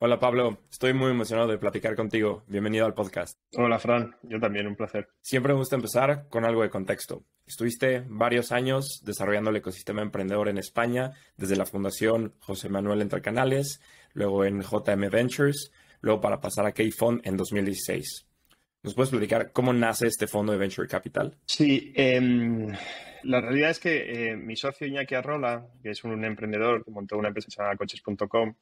Hola Pablo, estoy muy emocionado de platicar contigo. Bienvenido al podcast. Hola Fran, yo también, un placer. Siempre me gusta empezar con algo de contexto. Estuviste varios años desarrollando el ecosistema emprendedor en España, desde la Fundación José Manuel Entrecanales, luego en JM Ventures, luego para pasar a K-Fund en 2016. ¿Nos puedes platicar cómo nace este fondo de Venture Capital? Sí, la realidad es que mi socio Iñaki Arrola, que es un emprendedor que montó una empresa llamada coches.com,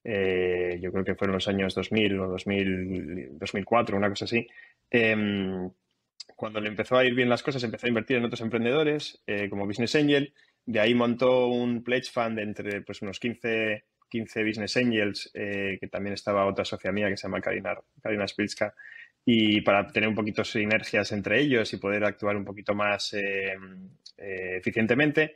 yo creo que fueron los años 2000 o 2004, una cosa así. Cuando le empezó a ir bien las cosas, empezó a invertir en otros emprendedores como Business Angel. De ahí montó un pledge fund entre pues, unos 15 Business Angels, que también estaba otra socia mía que se llama Karina Spilska, y para tener un poquito sinergias entre ellos y poder actuar un poquito más eficientemente.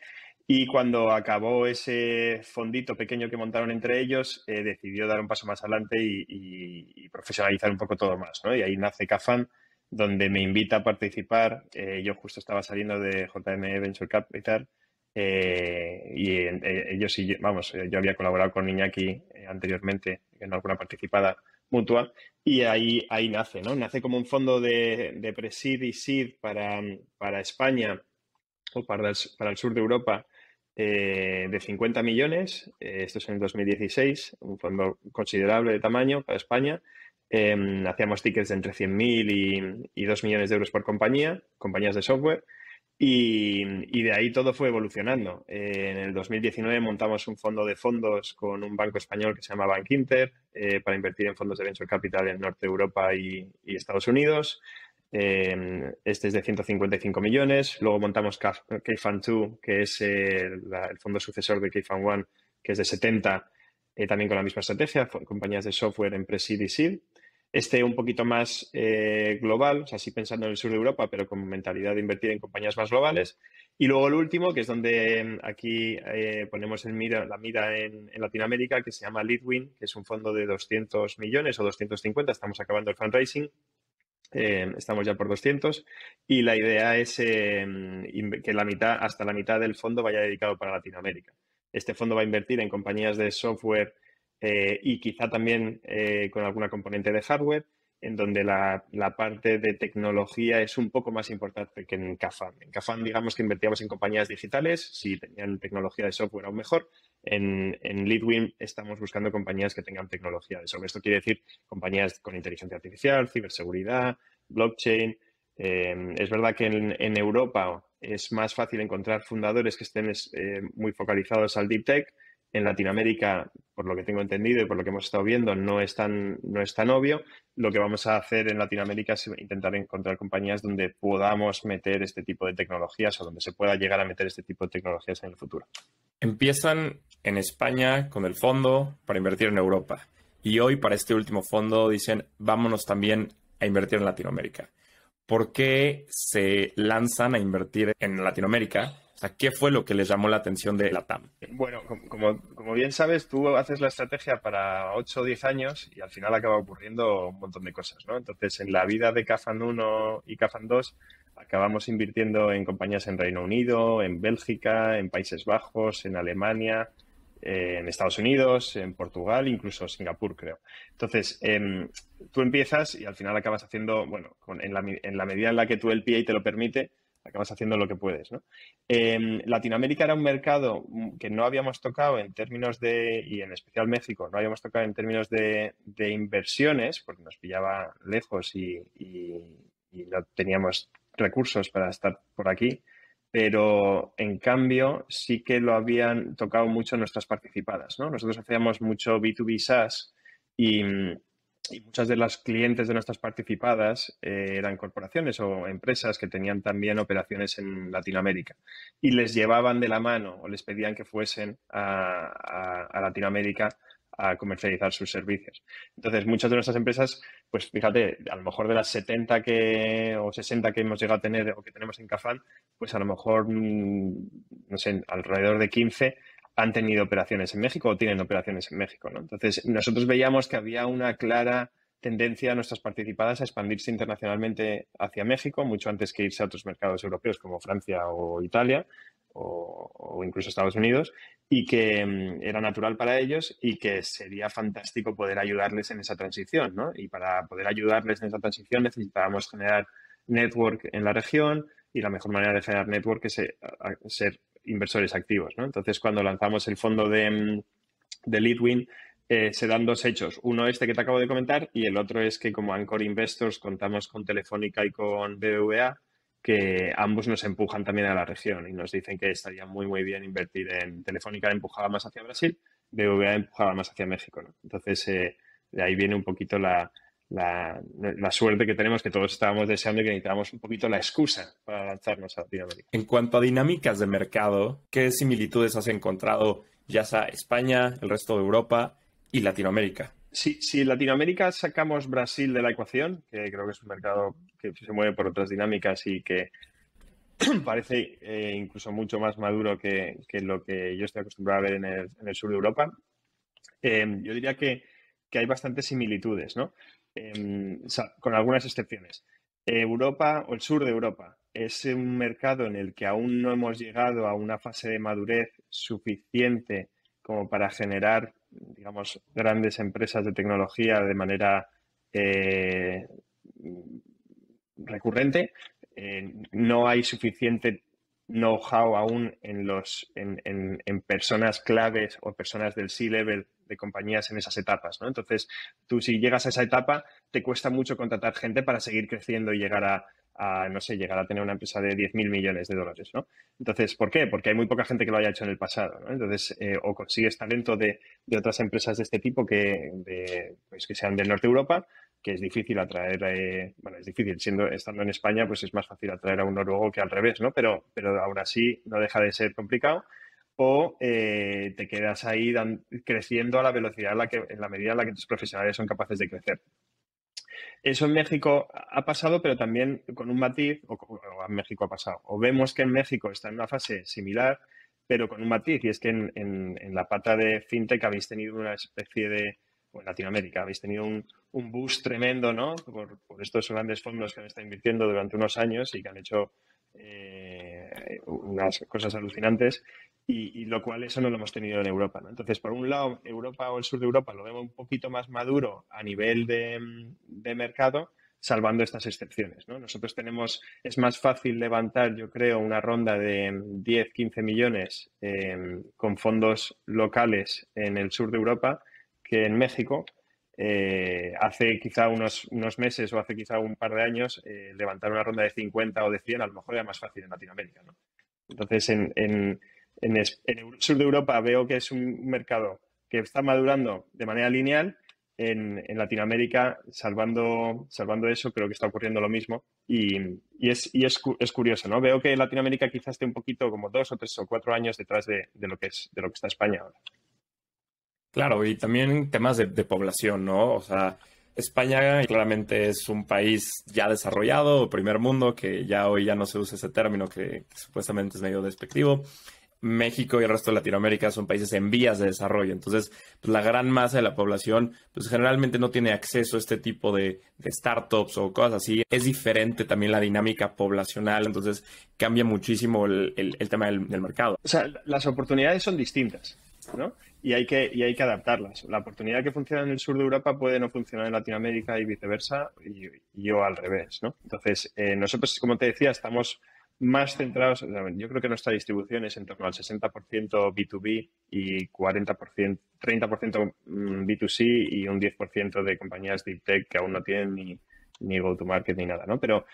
Y cuando acabó ese fondito pequeño que montaron entre ellos, decidió dar un paso más adelante y profesionalizar un poco todo más, ¿no? Y ahí nace Cafan, donde me invita a participar. Yo justo estaba saliendo de JM Venture Capital ellos y yo, vamos, yo había colaborado con Iñaki anteriormente en alguna participada mutua y ahí nace, ¿no? Nace como un fondo de pre-seed y seed para España o para el sur de Europa de 50 millones. Esto es en el 2016, un fondo considerable de tamaño para España. Hacíamos tickets de entre 100.000 y 2 millones de euros por compañías de software. Y de ahí todo fue evolucionando. En el 2019 montamos un fondo de fondos con un banco español que se llama Bankinter para invertir en fondos de Venture Capital en Norte Europa y Estados Unidos. Este es de 155 millones. Luego montamos K-Fund 2, que es el fondo sucesor de K-Fund 1, que es de 70, también con la misma estrategia, compañías de software en pre-seed y seed. Este un poquito más global, o sea, sí pensando en el sur de Europa, pero con mentalidad de invertir en compañías más globales. Y luego el último, que es donde aquí ponemos la mira en Latinoamérica, que se llama Leadwin, que es un fondo de 200 millones o 250, estamos acabando el fundraising. Estamos ya por 200 y la idea es que hasta la mitad del fondo vaya dedicado para Latinoamérica. Este fondo va a invertir en compañías de software y quizá también con alguna componente de hardware, en donde la parte de tecnología es un poco más importante que en Cafam. En Cafam, digamos que invertíamos en compañías digitales, si tenían tecnología de software aún mejor. En Leadwin estamos buscando compañías que tengan tecnología de software. Esto quiere decir compañías con inteligencia artificial, ciberseguridad, blockchain. Es verdad que en Europa es más fácil encontrar fundadores que estén muy focalizados al deep tech. En Latinoamérica, por lo que tengo entendido y por lo que hemos estado viendo, no es tan obvio. Lo que vamos a hacer en Latinoamérica es intentar encontrar compañías donde podamos meter este tipo de tecnologías o donde se pueda llegar a meter este tipo de tecnologías en el futuro. Empiezan en España con el fondo para invertir en Europa. Y hoy para este último fondo dicen, vámonos también a invertir en Latinoamérica. ¿Por qué se lanzan a invertir en Latinoamérica? O sea, ¿qué fue lo que les llamó la atención de la TAM? Bueno, como bien sabes, tú haces la estrategia para 8 o 10 años y al final acaba ocurriendo un montón de cosas, ¿no? Entonces, en la vida de Cafan 1 y Cafan 2 acabamos invirtiendo en compañías en Reino Unido, en Bélgica, en Países Bajos, en Alemania, en Estados Unidos, en Portugal, incluso Singapur, creo. Entonces, tú empiezas y al final acabas haciendo, bueno, en la medida en la que tu LPA te lo permite, acabas haciendo lo que puedes, ¿no? Latinoamérica era un mercado que no habíamos tocado en términos y en especial México, no habíamos tocado en términos de inversiones, porque nos pillaba lejos y no teníamos recursos para estar por aquí, pero en cambio sí que lo habían tocado mucho nuestras participadas, ¿no? Nosotros hacíamos mucho B2B SaaS y muchas de las clientes de nuestras participadas eran corporaciones o empresas que tenían también operaciones en Latinoamérica y les llevaban de la mano o les pedían que fuesen a Latinoamérica a comercializar sus servicios. Entonces, muchas de nuestras empresas, pues fíjate, a lo mejor de las 70 o 60 que hemos llegado a tener o que tenemos en Cafán, pues a lo mejor, no sé, alrededor de 15 han tenido operaciones en México o tienen operaciones en México, ¿no? Entonces, nosotros veíamos que había una clara tendencia a nuestras participadas a expandirse internacionalmente hacia México, mucho antes que irse a otros mercados europeos como Francia o Italia o incluso Estados Unidos, y que era natural para ellos y que sería fantástico poder ayudarles en esa transición, ¿no? Y para poder ayudarles en esa transición necesitábamos generar network en la región, y la mejor manera de generar network es ser inversores activos, ¿no? Entonces, cuando lanzamos el fondo de Leadwin, se dan dos hechos. Uno este que te acabo de comentar, y el otro es que como Anchor Investors contamos con Telefónica y con BBVA, que ambos nos empujan también a la región y nos dicen que estaría muy, muy bien invertir en Telefónica. Empujaba más hacia Brasil, BBVA empujaba más hacia México, ¿no? Entonces, de ahí viene un poquito la suerte que tenemos, que todos estábamos deseando y que necesitábamos un poquito la excusa para lanzarnos a Latinoamérica. En cuanto a dinámicas de mercado, ¿qué similitudes has encontrado ya sea España, el resto de Europa y Latinoamérica? Si Latinoamérica sacamos Brasil de la ecuación, que creo que es un mercado que se mueve por otras dinámicas y que parece incluso mucho más maduro que lo que yo estoy acostumbrado a ver en el sur de Europa, yo diría que hay bastantes similitudes, ¿no? Con algunas excepciones. Europa o el sur de Europa es un mercado en el que aún no hemos llegado a una fase de madurez suficiente como para generar, digamos, grandes empresas de tecnología de manera recurrente. No hay suficiente know-how aún en personas claves o personas del C-level de compañías en esas etapas, ¿no? Entonces, tú si llegas a esa etapa, te cuesta mucho contratar gente para seguir creciendo y llegar no sé, llegar a tener una empresa de 10.000 millones de dólares, ¿no? Entonces, ¿por qué? Porque hay muy poca gente que lo haya hecho en el pasado, ¿no? Entonces, o consigues talento de otras empresas de este tipo pues, que sean del norte de Europa, que es difícil atraer, bueno, es difícil, estando en España, pues es más fácil atraer a un noruego que al revés, ¿no? Pero aún así no deja de ser complicado. O te quedas ahí creciendo a la velocidad en la medida en la que tus profesionales son capaces de crecer. Eso en México ha pasado, pero también con un matiz, o en México ha pasado. O vemos que en México está en una fase similar, pero con un matiz, y es que en la pata de FinTech habéis tenido una especie de, o en Latinoamérica, habéis tenido un boost tremendo, ¿no? Por estos grandes fondos que han estado invirtiendo durante unos años y que han hecho unas cosas alucinantes. Y lo cual eso no lo hemos tenido en Europa, ¿no? Entonces, por un lado, Europa o el sur de Europa lo vemos un poquito más maduro a nivel de mercado, salvando estas excepciones, ¿no? Nosotros es más fácil levantar, yo creo, una ronda de 10, 15 millones con fondos locales en el sur de Europa que en México. Hace quizá unos meses o hace quizá un par de años, levantar una ronda de 50 o de 100 a lo mejor era más fácil en Latinoamérica, ¿no? Entonces, en el sur de Europa veo que es un mercado que está madurando de manera lineal. En Latinoamérica, salvando eso, creo que está ocurriendo lo mismo. Y es curioso, ¿no? Veo que Latinoamérica quizás esté un poquito como 2 o 3 o 4 años detrás de lo que está España ahora. Claro, y también temas de población, ¿no? O sea, España claramente es un país ya desarrollado, primer mundo, que ya hoy ya no se usa ese término que supuestamente es medio despectivo. México y el resto de Latinoamérica son países en vías de desarrollo. Entonces, pues, la gran masa de la población, pues generalmente no tiene acceso a este tipo de startups o cosas así. Es diferente también la dinámica poblacional, entonces cambia muchísimo el tema del mercado. O sea, las oportunidades son distintas, ¿no? Y hay que adaptarlas. La oportunidad que funciona en el sur de Europa puede no funcionar en Latinoamérica y viceversa, y o al revés, ¿no? Entonces, nosotros, como te decía, estamos más centrados, yo creo que nuestra distribución es en torno al 60% B2B y 40%, 30% B2C y un 10% de compañías deep tech que aún no tienen ni go-to-market ni nada, ¿no? Pero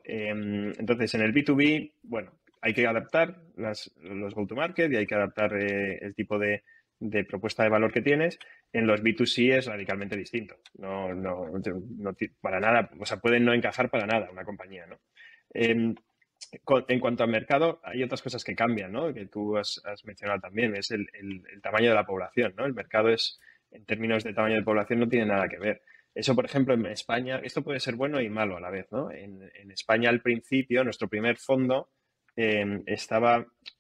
entonces, en el B2B, bueno, hay que adaptar los go-to-market y hay que adaptar el tipo de propuesta de valor que tienes. En los B2C es radicalmente distinto. No, para nada, o sea, pueden no encajar para nada una compañía, ¿no? En cuanto al mercado, hay otras cosas que cambian, ¿no? Que tú has mencionado también, es el tamaño de la población, ¿no? El mercado en términos de tamaño de población, no tiene nada que ver. Eso, por ejemplo, en España, esto puede ser bueno y malo a la vez, ¿no? En España, al principio, nuestro primer fondo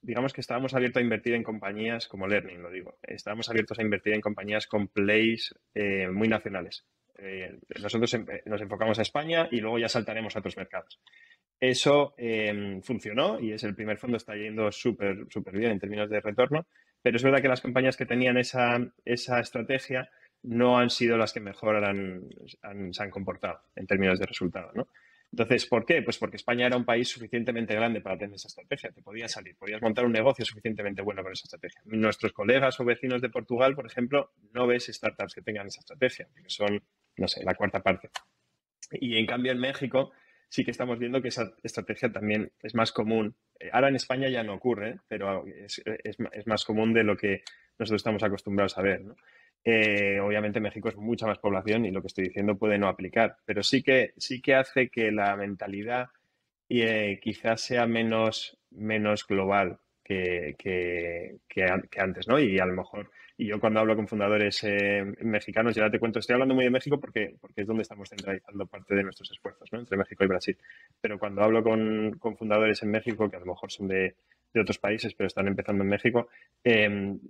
digamos que estábamos abiertos a invertir en compañías como Learning, lo digo. Estábamos abiertos a invertir en compañías con plays muy nacionales. Nosotros nos enfocamos a España y luego ya saltaremos a otros mercados. Eso funcionó y es el primer fondo, está yendo súper bien en términos de retorno, pero es verdad que las compañías que tenían esa estrategia no han sido las que mejor se han comportado en términos de resultado, ¿no? Entonces, ¿por qué? Pues porque España era un país suficientemente grande para tener esa estrategia. Te podías salir, podías montar un negocio suficientemente bueno con esa estrategia. Nuestros colegas o vecinos de Portugal, por ejemplo, no ves startups que tengan esa estrategia, porque son, no sé, la cuarta parte. Y en cambio en México sí que estamos viendo que esa estrategia también es más común. Ahora en España ya no ocurre, pero es más común de lo que nosotros estamos acostumbrados a ver, ¿no? Obviamente México es mucha más población y lo que estoy diciendo puede no aplicar, pero sí que hace que la mentalidad quizás sea menos global que antes, ¿no? Y a lo mejor, y yo cuando hablo con fundadores mexicanos, ya te cuento, estoy hablando muy de México porque es donde estamos centralizando parte de nuestros esfuerzos, ¿no? Entre México y Brasil. Pero cuando hablo con fundadores en México, que a lo mejor son de otros países, pero están empezando en México,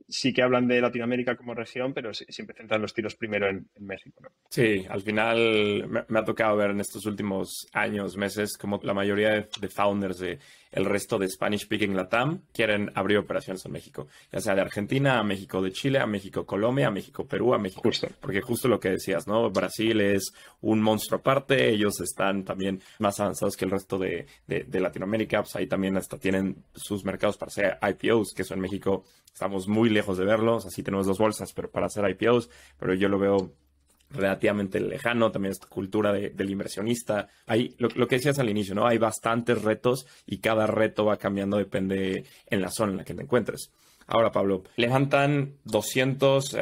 sí que hablan de Latinoamérica como región, pero siempre centran los tiros primero en México, ¿no? Sí, al final me ha tocado ver en estos últimos años, meses, como la mayoría de founders de el resto de Spanish Speaking Latam quieren abrir operaciones en México, ya sea de Argentina a México, de Chile a México, Colombia, a México, Perú, a México. Justo. Porque justo lo que decías, ¿no? Brasil es un monstruo aparte, ellos están también más avanzados que el resto de Latinoamérica, pues ahí también hasta tienen sus mercados para hacer IPOs, que eso en México estamos muy lejos de verlos, así tenemos dos bolsas, pero para hacer IPOs, pero yo lo veo relativamente lejano, también esta cultura del inversionista. Hay lo que decías al inicio, ¿no? Hay bastantes retos y cada reto va cambiando, depende en la zona en la que te encuentres. Ahora, Pablo, levantan 200,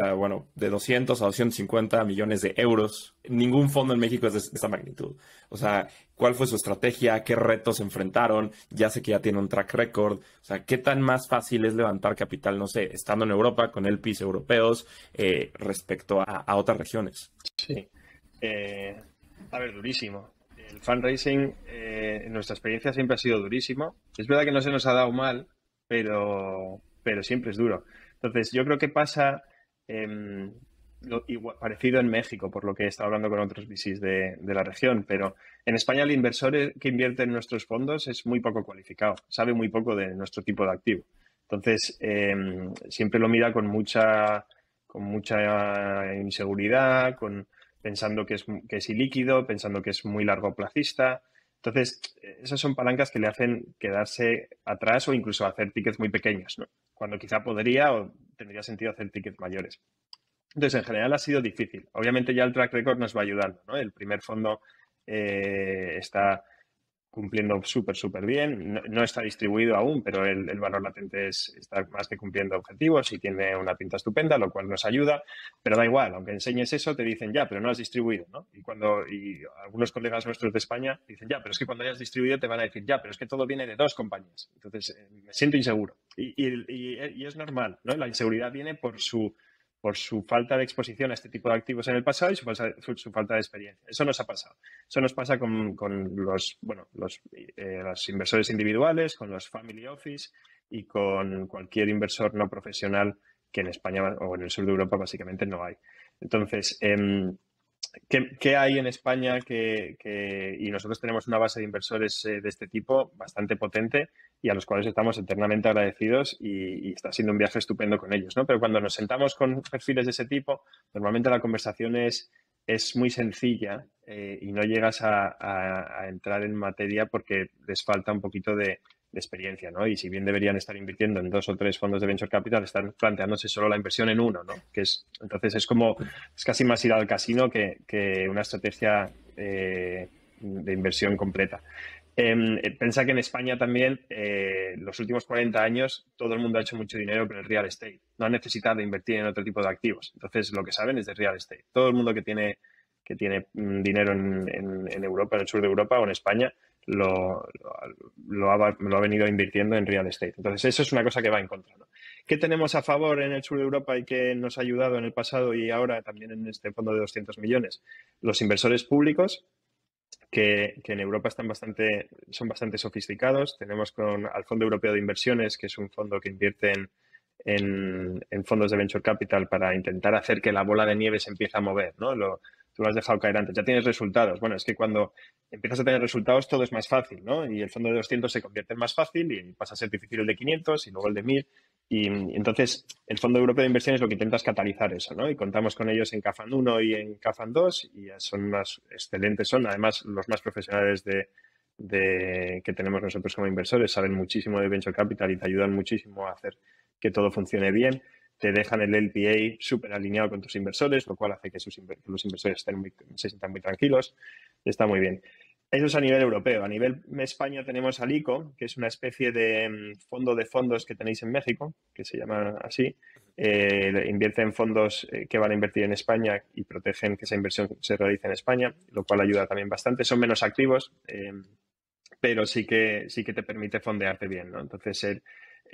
de 200 a 250 millones de euros. Ningún fondo en México es de esta magnitud. O sea, ¿cuál fue su estrategia? ¿Qué retos se enfrentaron? Ya sé que ya tiene un track record. O sea, ¿qué tan más fácil es levantar capital, no sé, estando en Europa con LPs europeos respecto a otras regiones? Sí. A ver, durísimo. El fundraising, en nuestra experiencia, siempre ha sido durísimo. Es verdad que no se nos ha dado mal, pero siempre es duro. Entonces, yo creo que pasa parecido en México, por lo que he estado hablando con otros VCs de la región, pero en España el inversor que invierte en nuestros fondos es muy poco cualificado, sabe muy poco de nuestro tipo de activo. Entonces, siempre lo mira con mucha inseguridad, pensando que es ilíquido, pensando que es muy largoplacista. Entonces, esas son palancas que le hacen quedarse atrás o incluso hacer tickets muy pequeños, ¿no? Cuando quizá podría o tendría sentido hacer tickets mayores. Entonces, en general ha sido difícil. Obviamente ya el track record nos va ayudando, ¿no? El primer fondo está cumpliendo súper bien. No está distribuido aún, pero el valor latente está más que cumpliendo objetivos y tiene una pinta estupenda, lo cual nos ayuda. Pero da igual, aunque enseñes eso, te dicen ya, pero no has distribuido, ¿no? Y algunos colegas nuestros de España dicen ya, pero es que cuando hayas distribuido te van a decir ya, pero es que todo viene de 2 compañías. Entonces, me siento inseguro. Y es normal, ¿no? La inseguridad viene por su falta de exposición a este tipo de activos en el pasado y su falta de experiencia. Eso nos ha pasado. Eso nos pasa con los inversores individuales, con los family office y con cualquier inversor no profesional que en España o en el sur de Europa básicamente no hay. Entonces, ¿qué hay en España? Y nosotros tenemos una base de inversores de este tipo bastante potente y a los cuales estamos eternamente agradecidos y está siendo un viaje estupendo con ellos, ¿no? Pero cuando nos sentamos con perfiles de ese tipo, normalmente la conversación es muy sencilla y no llegas a entrar en materia porque les falta un poquito de experiencia, ¿no? Y si bien deberían estar invirtiendo en 2 o 3 fondos de venture capital, están planteándose solo la inversión en uno, ¿no? Entonces es casi más ir al casino que una estrategia de inversión completa. Pensa que en España también, los últimos 40 años, todo el mundo ha hecho mucho dinero con el real estate. No ha necesitado invertir en otro tipo de activos. Entonces, lo que saben es de real estate. Todo el mundo que tiene dinero en Europa, en el sur de Europa o en España, lo ha venido invirtiendo en real estate. Entonces, eso es una cosa que va en contra, ¿no? ¿Qué tenemos a favor en el sur de Europa y que nos ha ayudado en el pasado y ahora también en este fondo de 200 millones? Los inversores públicos, que en Europa son bastante sofisticados. Tenemos al Fondo Europeo de Inversiones, que es un fondo que invierte en fondos de venture capital para intentar hacer que la bola de nieve se empiece a mover, ¿no? tú lo has dejado caer antes, ya tienes resultados. Bueno, es que cuando empiezas a tener resultados todo es más fácil, ¿no? Y el fondo de 200 se convierte en más fácil y pasa a ser difícil el de 500 y luego el de 1000. Y entonces el Fondo Europeo de Inversiones lo que intenta es catalizar eso, ¿no? Y contamos con ellos en CAFAN 1 y en CAFAN 2 y son unas excelentes, son además los más profesionales que tenemos nosotros como inversores, saben muchísimo de Venture Capital y te ayudan muchísimo a hacer que todo funcione bien. Te dejan el LPA súper alineado con tus inversores, lo cual hace que los inversores se sientan muy tranquilos. Está muy bien. Eso es a nivel europeo. A nivel España tenemos al ICO, que es una especie de fondo de fondos que tenéis en México, que se llama así. Invierte en fondos que van a invertir en España y protegen que esa inversión se realice en España, lo cual ayuda también bastante. Son menos activos, pero sí que te permite fondearte bien, ¿no? Entonces,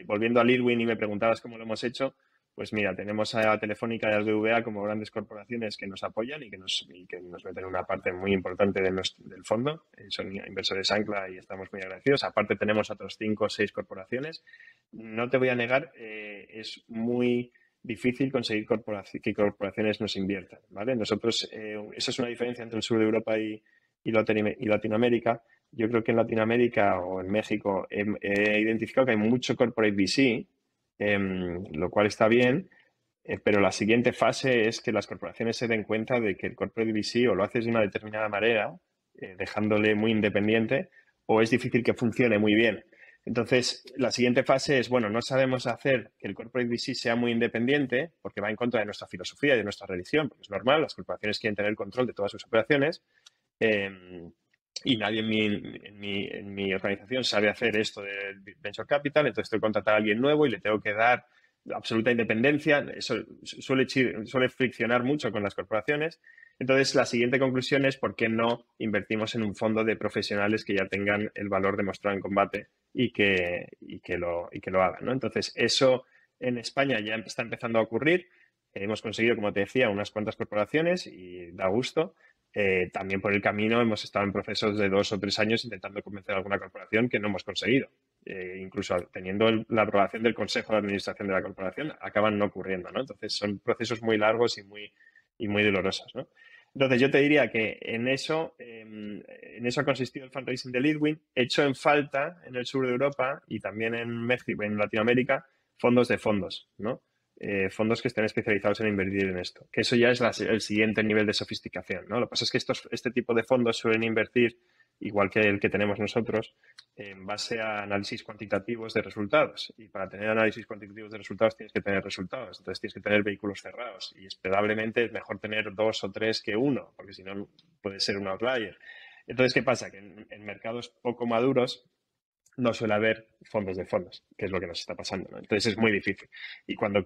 volviendo a Leadwin y me preguntabas cómo lo hemos hecho, pues mira, tenemos a Telefónica y al BVA como grandes corporaciones que nos apoyan y que nos meten una parte muy importante del fondo. Son inversores ancla y estamos muy agradecidos. Aparte tenemos otros 5 o 6 corporaciones. No te voy a negar, es muy difícil conseguir que corporaciones nos inviertan, ¿vale? Nosotros, esa es una diferencia entre el sur de Europa y Latinoamérica. Yo creo que en Latinoamérica o en México he identificado que hay mucho corporate VC, lo cual está bien, pero la siguiente fase es que las corporaciones se den cuenta de que el corporate VC o lo haces de una determinada manera, dejándole muy independiente, o es difícil que funcione muy bien. Entonces, la siguiente fase es, bueno, no sabemos hacer que el corporate VC sea muy independiente porque va en contra de nuestra filosofía y de nuestra religión, porque es normal, las corporaciones quieren tener control de todas sus operaciones. Y nadie en mi organización sabe hacer esto de Venture Capital, entonces tengo que contratar a alguien nuevo y le tengo que dar absoluta independencia. Eso suele friccionar mucho con las corporaciones. Entonces, la siguiente conclusión es por qué no invertimos en un fondo de profesionales que ya tengan el valor demostrado en combate y que lo hagan, ¿no? Entonces, eso en España ya está empezando a ocurrir. Hemos conseguido, como te decía, unas cuantas corporaciones y da gusto. También por el camino hemos estado en procesos de 2 o 3 años intentando convencer a alguna corporación que no hemos conseguido. Incluso teniendo la aprobación del Consejo de Administración de la corporación, acaban no ocurriendo, ¿no? Entonces son procesos muy largos y muy dolorosos, ¿no? Entonces yo te diría que en eso ha consistido el fundraising de Leadwin, hecho en falta en el sur de Europa y también en México, en Latinoamérica, fondos de fondos, ¿no? Fondos que estén especializados en invertir en esto. Que eso ya es el siguiente nivel de sofisticación, ¿no? Lo que pasa es que este tipo de fondos suelen invertir, igual que el que tenemos nosotros, en base a análisis cuantitativos de resultados. Y para tener análisis cuantitativos de resultados tienes que tener resultados. Entonces tienes que tener vehículos cerrados. Y esperablemente es mejor tener 2 o 3 que uno, porque si no puede ser un outlier. Entonces, ¿qué pasa? Que en mercados poco maduros no suele haber fondos de fondos, que es lo que nos está pasando, ¿no? Entonces es muy difícil. Y cuando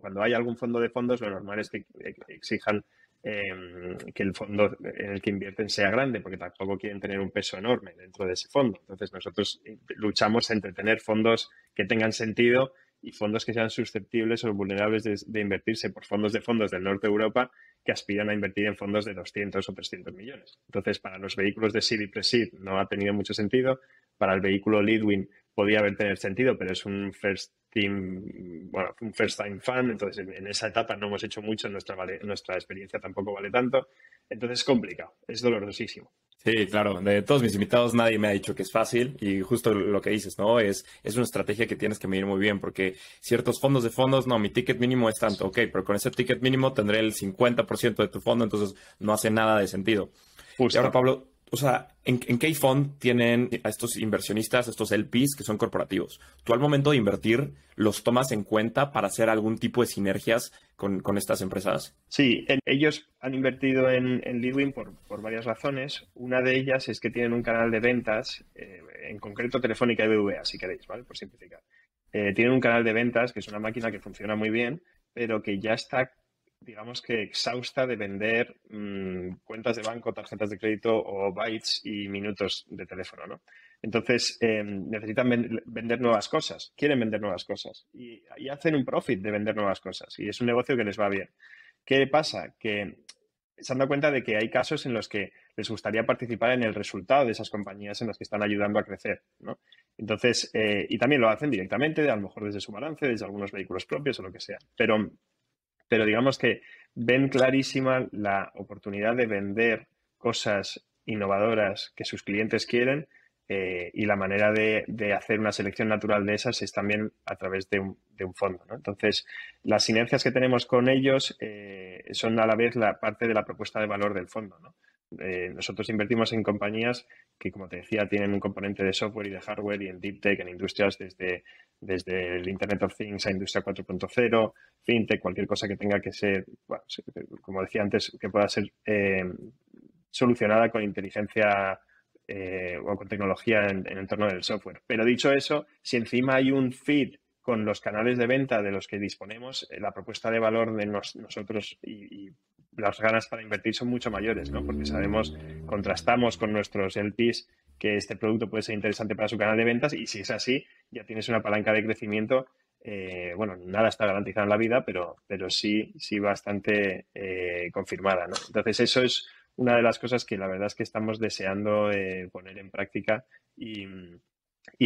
cuando hay algún fondo de fondos, lo normal es que exijan que el fondo en el que invierten sea grande, porque tampoco quieren tener un peso enorme dentro de ese fondo. Entonces nosotros luchamos entre tener fondos que tengan sentido y fondos que sean susceptibles o vulnerables de invertirse por fondos de fondos del norte de Europa que aspiran a invertir en fondos de 200 o 300 millones. Entonces, para los vehículos de seed y pre-seed no ha tenido mucho sentido. Para el vehículo Leadwin podía haber tenido sentido, pero es un first time fund, entonces en esa etapa no hemos hecho mucho, nuestra experiencia tampoco vale tanto, entonces es complicado, es dolorosísimo. Sí, claro. De todos mis invitados, nadie me ha dicho que es fácil y justo lo que dices, ¿no? Es una estrategia que tienes que medir muy bien porque ciertos fondos de fondos, no, mi ticket mínimo es tanto, ok, pero con ese ticket mínimo tendré el 50% de tu fondo, entonces no hace nada de sentido. Justo. Y ahora, Pablo, o sea, ¿en qué fund tienen a estos inversionistas, estos LPs que son corporativos? ¿Tú al momento de invertir los tomas en cuenta para hacer algún tipo de sinergias con estas empresas? Sí, ellos han invertido en Leadwin por varias razones. Una de ellas es que tienen un canal de ventas, en concreto Telefónica y BBVA, si queréis, ¿vale? Por simplificar. Tienen un canal de ventas que es una máquina que funciona muy bien, pero que ya está, digamos que exhausta de vender cuentas de banco, tarjetas de crédito o bytes y minutos de teléfono, ¿no? Entonces, necesitan vender nuevas cosas, quieren vender nuevas cosas y hacen un profit de vender nuevas cosas y es un negocio que les va bien. ¿Qué pasa? Que se han dado cuenta de que hay casos en los que les gustaría participar en el resultado de esas compañías en las que están ayudando a crecer, ¿no? Entonces, y también lo hacen directamente, a lo mejor desde su balance, desde algunos vehículos propios o lo que sea. Pero digamos que ven clarísima la oportunidad de vender cosas innovadoras que sus clientes quieren, y la manera de hacer una selección natural de esas es también a través de un fondo, ¿no? Entonces, las sinergias que tenemos con ellos son a la vez la parte de la propuesta de valor del fondo, ¿no? Nosotros invertimos en compañías que, como te decía, tienen un componente de software y de hardware y en deep tech, en industrias desde el Internet of Things a Industria 4.0, fintech, cualquier cosa que tenga que ser, bueno, como decía antes, que pueda ser solucionada con inteligencia o con tecnología en el entorno del software. Pero dicho eso, si encima hay un feed con los canales de venta de los que disponemos, la propuesta de valor de nosotros y las ganas para invertir son mucho mayores, ¿no? Porque sabemos, contrastamos con nuestros LPs que este producto puede ser interesante para su canal de ventas y si es así, ya tienes una palanca de crecimiento. Bueno, nada está garantizado en la vida, pero sí bastante confirmada, ¿no? Entonces, eso es una de las cosas que la verdad es que estamos deseando poner en práctica y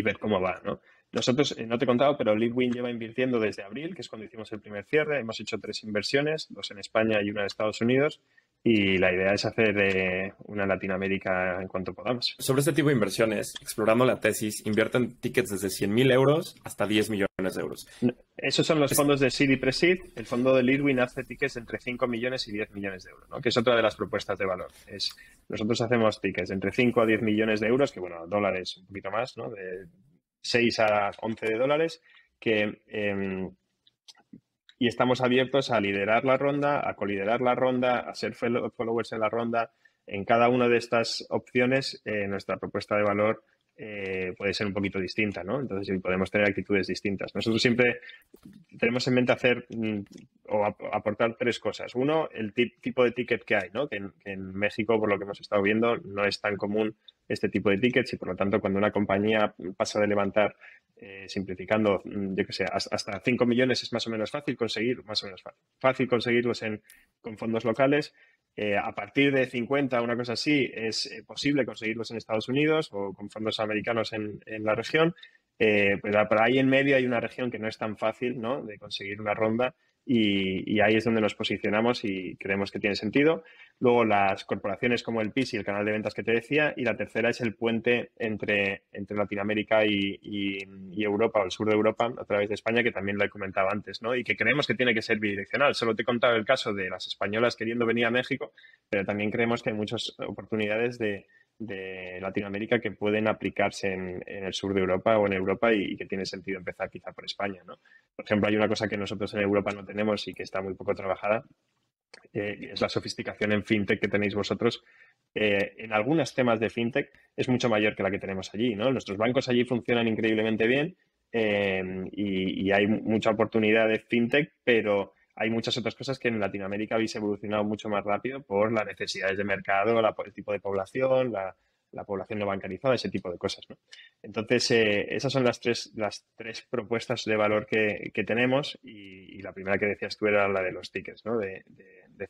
ver cómo va, ¿no? Nosotros, no te he contado, pero Leadwin lleva invirtiendo desde abril, que es cuando hicimos el primer cierre. Hemos hecho 3 inversiones, 2 en España y una en Estados Unidos. Y la idea es hacer una en Latinoamérica en cuanto podamos. Sobre este tipo de inversiones, explorando la tesis, invierten tickets desde 100.000 euros hasta 10 millones de euros. Esos son los fondos de Seed y Pre-Seed. El fondo de Leadwin hace tickets entre 5 millones y 10 millones de euros, ¿no? Que es otra de las propuestas de valor. Nosotros hacemos tickets entre 5 a 10 millones de euros, que bueno, dólares un poquito más, ¿no? De 6 a 11 de dólares, y estamos abiertos a liderar la ronda, a coliderar la ronda, a ser followers en la ronda. En cada una de estas opciones, nuestra propuesta de valor puede ser un poquito distinta, ¿no? Entonces, podemos tener actitudes distintas. Nosotros siempre tenemos en mente hacer o aportar 3 cosas. Uno, el tipo de ticket que hay, ¿no? Que en México, por lo que hemos estado viendo, no es tan común este tipo de tickets y, por lo tanto, cuando una compañía pasa de levantar, simplificando, yo que sé, hasta 5 millones es más o menos fácil conseguir, fácil conseguirlos con fondos locales. A partir de 50, una cosa así, es posible conseguirlos en Estados Unidos o con fondos americanos en la región. Pero por ahí en medio hay una región que no es tan fácil, ¿no?, de conseguir una ronda y ahí es donde nos posicionamos y creemos que tiene sentido. Luego las corporaciones como el PIS y el canal de ventas que te decía, y la tercera es el puente entre Latinoamérica y Europa o el sur de Europa a través de España, que también lo he comentado antes, ¿no? Y que creemos que tiene que ser bidireccional. Solo te he contado el caso de las españolas queriendo venir a México, pero también creemos que hay muchas oportunidades de Latinoamérica que pueden aplicarse en el sur de Europa o en Europa y que tiene sentido empezar quizá por España, ¿no? Por ejemplo, hay una cosa que nosotros en Europa no tenemos y que está muy poco trabajada, es la sofisticación en fintech que tenéis vosotros. En algunos temas de fintech es mucho mayor que la que tenemos allí, ¿no? Nuestros bancos allí funcionan increíblemente bien, y hay mucha oportunidad de fintech, pero hay muchas otras cosas que en Latinoamérica habéis evolucionado mucho más rápido por las necesidades de mercado, el tipo de población, la población no bancarizada, ese tipo de cosas, ¿no? Entonces, esas son las tres propuestas de valor que tenemos y la primera que decías tú era la de los tickets, ¿no? De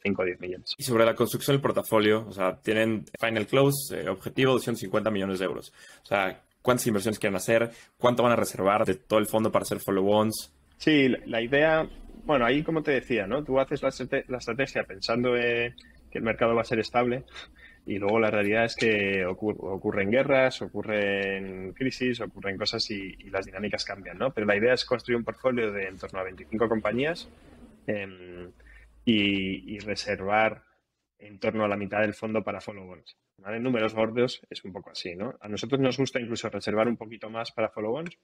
5 a 10 millones. Y sobre la construcción del portafolio, o sea, tienen final close, objetivo 250 millones de euros. O sea, ¿cuántas inversiones quieren hacer? ¿Cuánto van a reservar de todo el fondo para hacer follow-ons? Sí, la idea, bueno, ahí como te decía, ¿no? Tú haces la estrategia pensando que el mercado va a ser estable y luego la realidad es que ocurren guerras, ocurren crisis, ocurren cosas y las dinámicas cambian, ¿no? Pero la idea es construir un portfolio de en torno a 25 compañías, y reservar en torno a la mitad del fondo para follow-ons, ¿vale? En números gordos es un poco así, ¿no? A nosotros nos gusta incluso reservar un poquito más para follow-ons,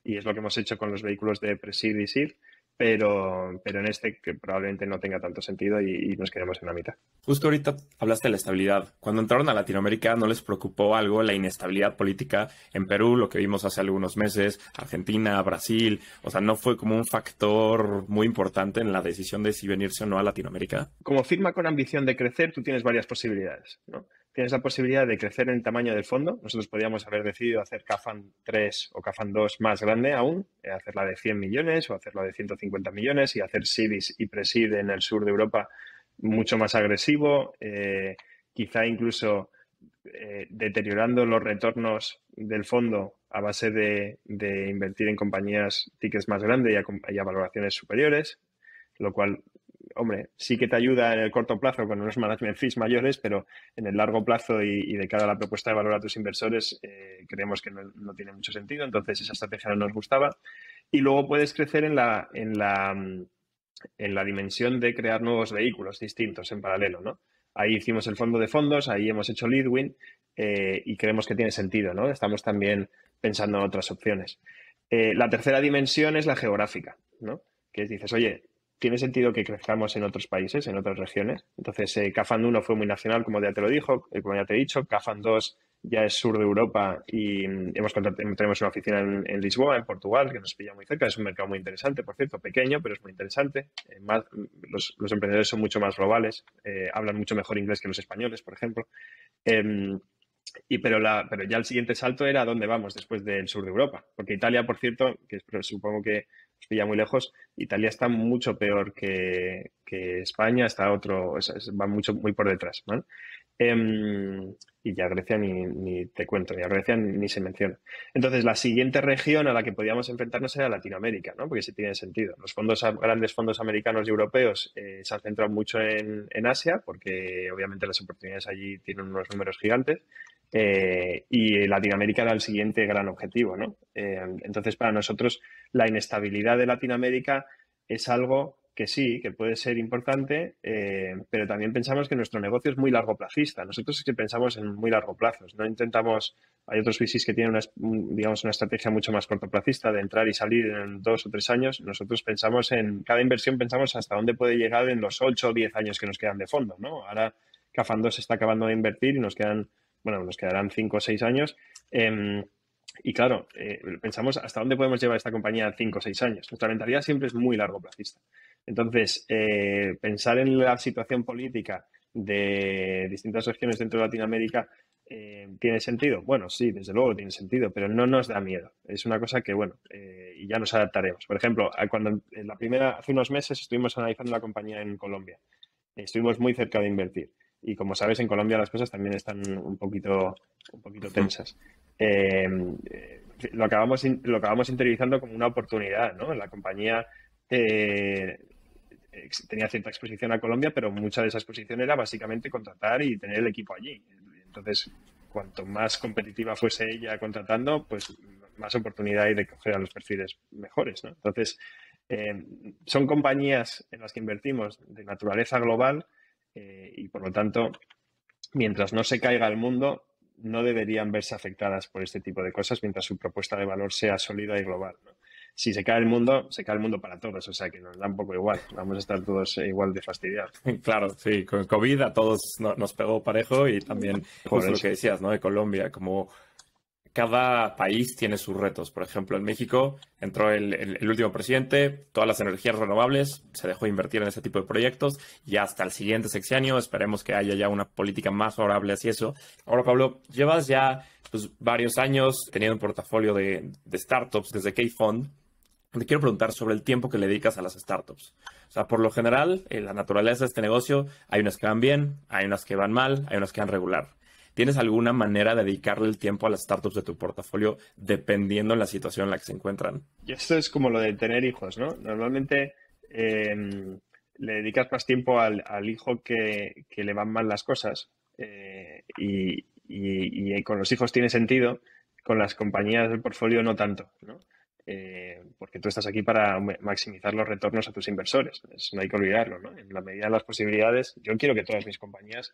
y es lo que hemos hecho con los vehículos de Pre-Seed y Seed, pero en este que probablemente no tenga tanto sentido y nos quedemos en la mitad. Justo ahorita hablaste de la estabilidad. Cuando entraron a Latinoamérica, ¿no les preocupó algo la inestabilidad política en Perú, lo que vimos hace algunos meses, Argentina, Brasil? O sea, ¿no fue como un factor muy importante en la decisión de si venirse o no a Latinoamérica? Como firma con ambición de crecer, tú tienes varias posibilidades, ¿no? Tienes la posibilidad de crecer en el tamaño del fondo. Nosotros podríamos haber decidido hacer CAFAN 3 o CAFAN 2 más grande aún, hacerla de 100 millones o hacerla de 150 millones y hacer Seed y Pre-Seed en el sur de Europa mucho más agresivo, quizá incluso deteriorando los retornos del fondo a base de invertir en compañías tickets más grandes y a valoraciones superiores, lo cual hombre, sí que te ayuda en el corto plazo con unos management fees mayores, pero en el largo plazo y de cara a la propuesta de valor a tus inversores, creemos que no tiene mucho sentido. Entonces, esa estrategia no nos gustaba. Y luego puedes crecer en la dimensión de crear nuevos vehículos distintos en paralelo, ¿no? Ahí hicimos el fondo de fondos, ahí hemos hecho Leadwin y creemos que tiene sentido, ¿no? Estamos también pensando en otras opciones. La tercera dimensión es la geográfica, ¿no? Que dices, oye, ¿tiene sentido que crezcamos en otros países, en otras regiones? Entonces, CAFAN 1 fue muy nacional, como ya te lo dijo, como ya te he dicho. CAFAN 2 ya es sur de Europa y tenemos una oficina en Lisboa, en Portugal, que nos pilla muy cerca. Es un mercado muy interesante, por cierto, pequeño, pero es muy interesante. Los emprendedores son mucho más globales, hablan mucho mejor inglés que los españoles, por ejemplo. Pero ya el siguiente salto era a dónde vamos después del sur de Europa. Porque Italia, por cierto, supongo que os pilla muy lejos, Italia está mucho peor que España, va muy por detrás, ¿vale? Y ya Grecia ni te cuento, ya Grecia ni se menciona. Entonces, la siguiente región a la que podíamos enfrentarnos era Latinoamérica, ¿no? Porque sí tiene sentido. Los grandes fondos americanos y europeos se han centrado mucho en Asia, porque obviamente las oportunidades allí tienen unos números gigantes. Y Latinoamérica era el siguiente gran objetivo, ¿no? Entonces, para nosotros, la inestabilidad de Latinoamérica es algo que sí, que puede ser importante, pero también pensamos que nuestro negocio es muy largoplacista. Nosotros es que pensamos en muy largo plazo. No intentamos, hay otros VCs que tienen una estrategia mucho más cortoplacista de entrar y salir en 2 o 3 años. Nosotros pensamos en cada inversión, pensamos hasta dónde puede llegar en los 8 o 10 años que nos quedan de fondo, ¿no? Ahora CAFAN 2 se está acabando de invertir y nos quedarán 5 o 6 años. Y claro, pensamos hasta dónde podemos llevar esta compañía en 5 o 6 años. Nuestra mentalidad siempre es muy largoplacista. Entonces, pensar en la situación política de distintas regiones dentro de Latinoamérica, ¿tiene sentido? Bueno, sí, desde luego tiene sentido, pero no nos da miedo. Es una cosa que, bueno, y ya nos adaptaremos. Por ejemplo, hace unos meses estuvimos analizando la compañía en Colombia. Estuvimos muy cerca de invertir. Y como sabes, en Colombia las cosas también están un poquito tensas. Lo acabamos interiorizando como una oportunidad, ¿no? La compañía tenía cierta exposición a Colombia, pero mucha de esa exposición era básicamente contratar y tener el equipo allí. Entonces, cuanto más competitiva fuese ella contratando, pues más oportunidad hay de coger a los perfiles mejores, ¿no? Entonces, son compañías en las que invertimos de naturaleza global y, por lo tanto, mientras no se caiga el mundo, no deberían verse afectadas por este tipo de cosas mientras su propuesta de valor sea sólida y global, ¿no? Si se cae el mundo, se cae el mundo para todos, o sea que nos da un poco igual, vamos a estar todos igual de fastidiados. Claro, sí, con COVID a todos nos pegó parejo y también justo lo que decías, ¿no? De Colombia, como cada país tiene sus retos. Por ejemplo, en México entró el último presidente, todas las energías renovables, se dejó de invertir en ese tipo de proyectos y hasta el siguiente sexenio esperemos que haya ya una política más favorable hacia eso. Ahora, Pablo, llevas ya varios años teniendo un portafolio de startups desde K-Fund. Te quiero preguntar sobre el tiempo que le dedicas a las startups. O sea, por lo general, en la naturaleza de este negocio, hay unas que van bien, hay unas que van mal, hay unas que van regular. ¿Tienes alguna manera de dedicarle el tiempo a las startups de tu portafolio dependiendo de la situación en la que se encuentran? Y esto es como lo de tener hijos, ¿no? Normalmente le dedicas más tiempo al hijo que le van mal las cosas y con los hijos tiene sentido, con las compañías del portfolio no tanto, ¿no? Porque tú estás aquí para maximizar los retornos a tus inversores. No hay que olvidarlo, ¿no? En la medida de las posibilidades, yo quiero que todas mis compañías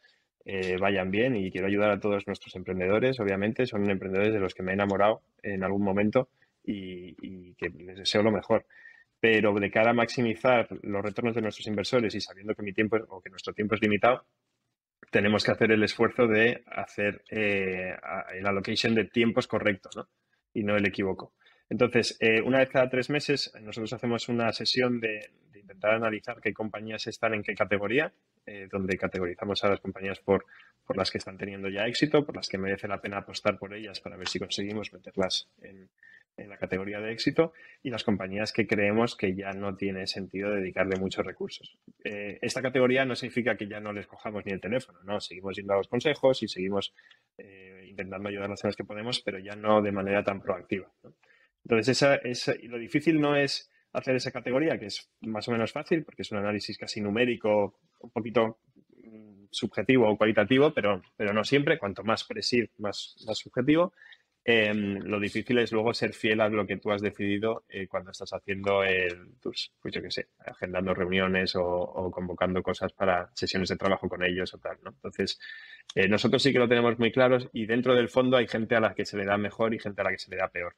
vayan bien y quiero ayudar a todos nuestros emprendedores, obviamente. Son emprendedores de los que me he enamorado en algún momento y que les deseo lo mejor. Pero de cara a maximizar los retornos de nuestros inversores y sabiendo que que nuestro tiempo es limitado, tenemos que hacer el esfuerzo de hacer el allocation de tiempos correctos, ¿no? Y no el equívoco. Entonces, una vez cada 3 meses, nosotros hacemos una sesión de intentar analizar qué compañías están en qué categoría, donde categorizamos a las compañías por las que están teniendo ya éxito, por las que merece la pena apostar por ellas para ver si conseguimos meterlas en la categoría de éxito y las compañías que creemos que ya no tiene sentido dedicarle muchos recursos. Esta categoría no significa que ya no les cojamos ni el teléfono, no, seguimos yendo a los consejos y seguimos intentando ayudarlas en las que podemos, pero ya no de manera tan proactiva, ¿no? Entonces, lo difícil no es hacer esa categoría, que es más o menos fácil, porque es un análisis casi numérico, un poquito subjetivo o cualitativo, pero no siempre. Cuanto más pre-seed, más subjetivo. Lo difícil es luego ser fiel a lo que tú has decidido cuando estás haciendo pues yo qué sé, agendando reuniones o convocando cosas para sesiones de trabajo con ellos o tal, ¿no? Entonces, nosotros sí que lo tenemos muy claros y dentro del fondo hay gente a la que se le da mejor y gente a la que se le da peor.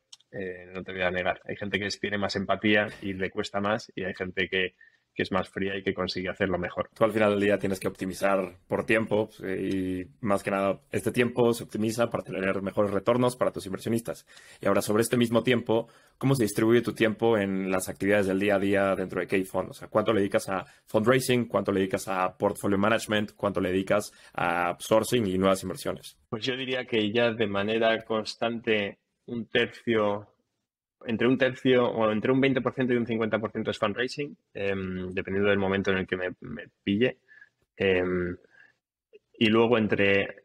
No te voy a negar. Hay gente que tiene más empatía y le cuesta más y hay gente que es más fría y que consigue hacerlo mejor. Tú al final del día tienes que optimizar por tiempo y más que nada este tiempo se optimiza para tener mejores retornos para tus inversionistas. Y ahora sobre este mismo tiempo, ¿cómo se distribuye tu tiempo en las actividades del día a día dentro de K-Fund? O sea, ¿cuánto le dedicas a fundraising? ¿Cuánto le dedicas a portfolio management? ¿Cuánto le dedicas a sourcing y nuevas inversiones? Pues yo diría que ya de manera constante entre un tercio o entre un 20% y un 50% es fundraising, dependiendo del momento en el que me pille. Y luego entre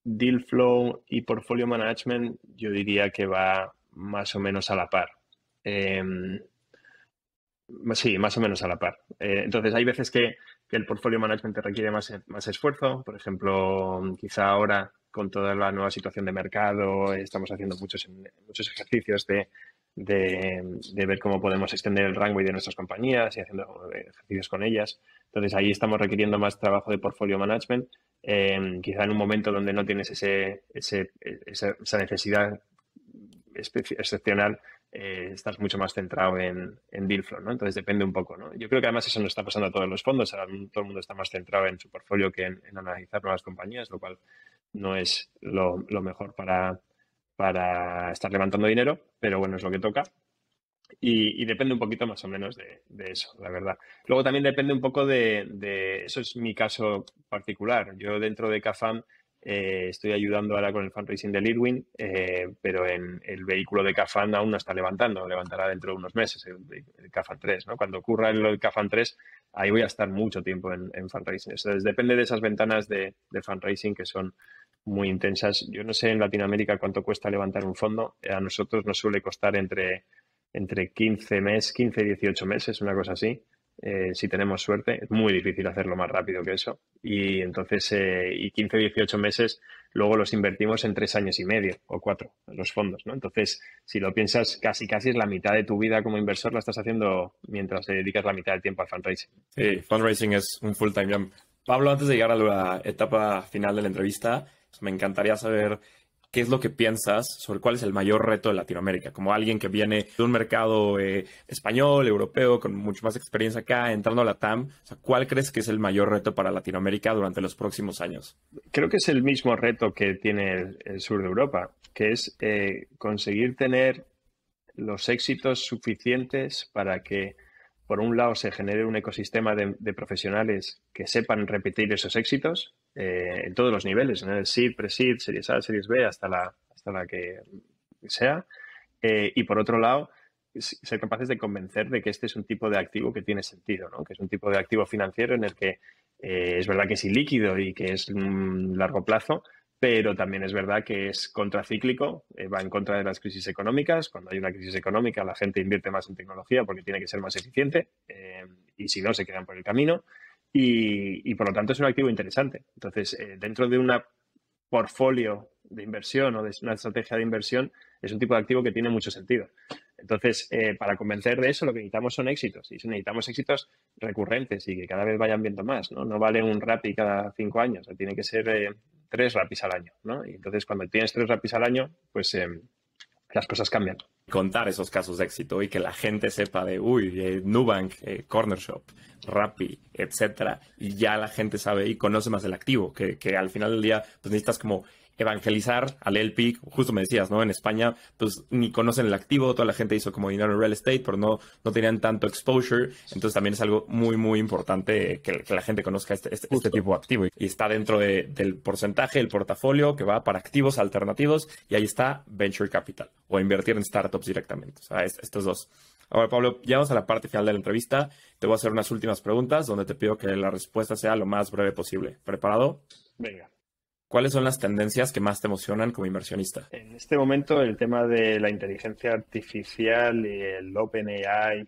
deal flow y portfolio management, yo diría que va más o menos a la par. Sí, más o menos a la par. Entonces, hay veces que el portfolio management te requiere más esfuerzo. Por ejemplo, quizá ahora con toda la nueva situación de mercado, estamos haciendo muchos ejercicios de ver cómo podemos extender el runway de nuestras compañías y haciendo ejercicios con ellas. Entonces, ahí estamos requiriendo más trabajo de portfolio management. Quizá en un momento donde no tienes esa necesidad excepcional, estás mucho más centrado en deal flow, ¿no? Entonces depende un poco, ¿no? Yo creo que además eso nos está pasando a todos los fondos. Ahora todo el mundo está más centrado en su portfolio que en analizar nuevas compañías, lo cual no es lo mejor para estar levantando dinero, pero bueno, es lo que toca. Y depende un poquito más o menos de eso, la verdad. Luego también depende un poco eso es mi caso particular. Yo dentro de CAFAM estoy ayudando ahora con el fundraising de Leadwin, pero en el vehículo de CAFAM aún no está levantando, levantará dentro de unos meses el CAFAM 3, ¿no? Cuando ocurra el CAFAM 3, ahí voy a estar mucho tiempo en fundraising. Entonces depende de esas ventanas de fundraising que son muy intensas. Yo no sé en Latinoamérica cuánto cuesta levantar un fondo. A nosotros nos suele costar entre 15 y 18 meses, una cosa así. Si tenemos suerte, es muy difícil hacerlo más rápido que eso. Y entonces, 15 o 18 meses, luego los invertimos en 3 años y medio o 4, los fondos, ¿no? Entonces, si lo piensas, casi es la mitad de tu vida como inversor la estás haciendo mientras te dedicas la mitad del tiempo al fundraising. Sí, fundraising es un full-time job. Pablo, antes de llegar a la etapa final de la entrevista, me encantaría saber ¿qué es lo que piensas sobre cuál es el mayor reto de Latinoamérica? Como alguien que viene de un mercado español, europeo, con mucho más experiencia acá, entrando a la TAM, o sea, ¿cuál crees que es el mayor reto para Latinoamérica durante los próximos años? Creo que es el mismo reto que tiene el sur de Europa, que es conseguir tener los éxitos suficientes para que, por un lado, se genere un ecosistema de profesionales que sepan repetir esos éxitos en todos los niveles, en el seed, pre-seed, series A, series B, hasta la que sea. Y por otro lado, ser capaces de convencer de que este es un tipo de activo que tiene sentido, ¿no? Que es un tipo de activo financiero en el que es verdad que es ilíquido y que es largo plazo, pero también es verdad que es contracíclico, va en contra de las crisis económicas. Cuando hay una crisis económica, la gente invierte más en tecnología porque tiene que ser más eficiente y si no, se quedan por el camino. Y por lo tanto es un activo interesante. Entonces, dentro de un portfolio de inversión o de una estrategia de inversión, es un tipo de activo que tiene mucho sentido. Entonces, para convencer de eso, lo que necesitamos son éxitos. Y necesitamos éxitos recurrentes y que cada vez vayan viendo más, ¿no? No vale un Rappi cada 5 años, tiene que ser 3 Rappis al año, ¿no? Y entonces, cuando tienes 3 Rappis al año, pues las cosas cambian. Contar esos casos de éxito y que la gente sepa de, Nubank, Corner Shop, Rappi, etcétera, y ya la gente sabe y conoce más el activo, que al final del día, pues necesitas como evangelizar al LP, justo me decías, ¿no? En España, pues ni conocen el activo, toda la gente hizo como dinero en real estate, pero no tenían tanto exposure, entonces también es algo muy, muy importante que la gente conozca este tipo de activo. Y está dentro del porcentaje, el portafolio que va para activos alternativos, y ahí está Venture Capital, o invertir en startups directamente, o sea, estos dos. Ahora, Pablo, llegamos a la parte final de la entrevista, te voy a hacer unas últimas preguntas, donde te pido que la respuesta sea lo más breve posible. ¿Preparado? Venga. ¿Cuáles son las tendencias que más te emocionan como inversionista? En este momento el tema de la inteligencia artificial y el OpenAI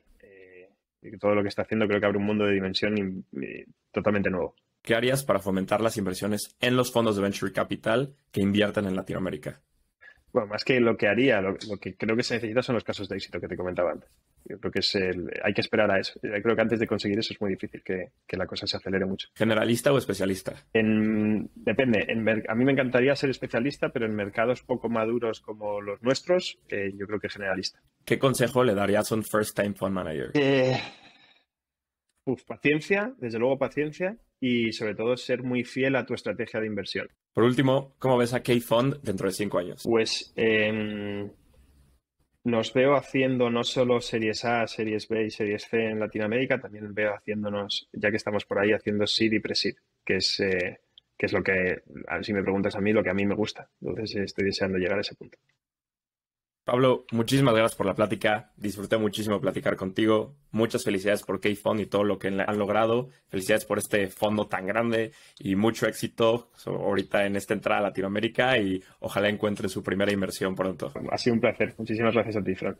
y todo lo que está haciendo creo que abre un mundo de dimensión totalmente nuevo. ¿Qué harías para fomentar las inversiones en los fondos de Venture Capital que invierten en Latinoamérica? Bueno, más que lo que haría, lo que creo que se necesita son los casos de éxito que te comentaba antes. Yo creo que hay que esperar a eso. Yo creo que antes de conseguir eso es muy difícil que la cosa se acelere mucho. ¿Generalista o especialista? Depende. A mí me encantaría ser especialista, pero en mercados poco maduros como los nuestros, yo creo que generalista. ¿Qué consejo le darías a un first time fund manager? Paciencia, desde luego paciencia y sobre todo ser muy fiel a tu estrategia de inversión. Por último, ¿cómo ves a K-Fund dentro de 5 años? Pues nos veo haciendo no solo series A, series B y series C en Latinoamérica, también veo haciéndonos, ya que estamos por ahí, haciendo seed y pre-seed, que es lo que, si me preguntas a mí, lo que a mí me gusta. Entonces estoy deseando llegar a ese punto. Pablo, muchísimas gracias por la plática. Disfruté muchísimo platicar contigo. Muchas felicidades por K-Fund y todo lo que han logrado. Felicidades por este fondo tan grande y mucho éxito ahorita en esta entrada a Latinoamérica y ojalá encuentren su primera inversión pronto. Ha sido un placer. Muchísimas gracias a ti, Fran.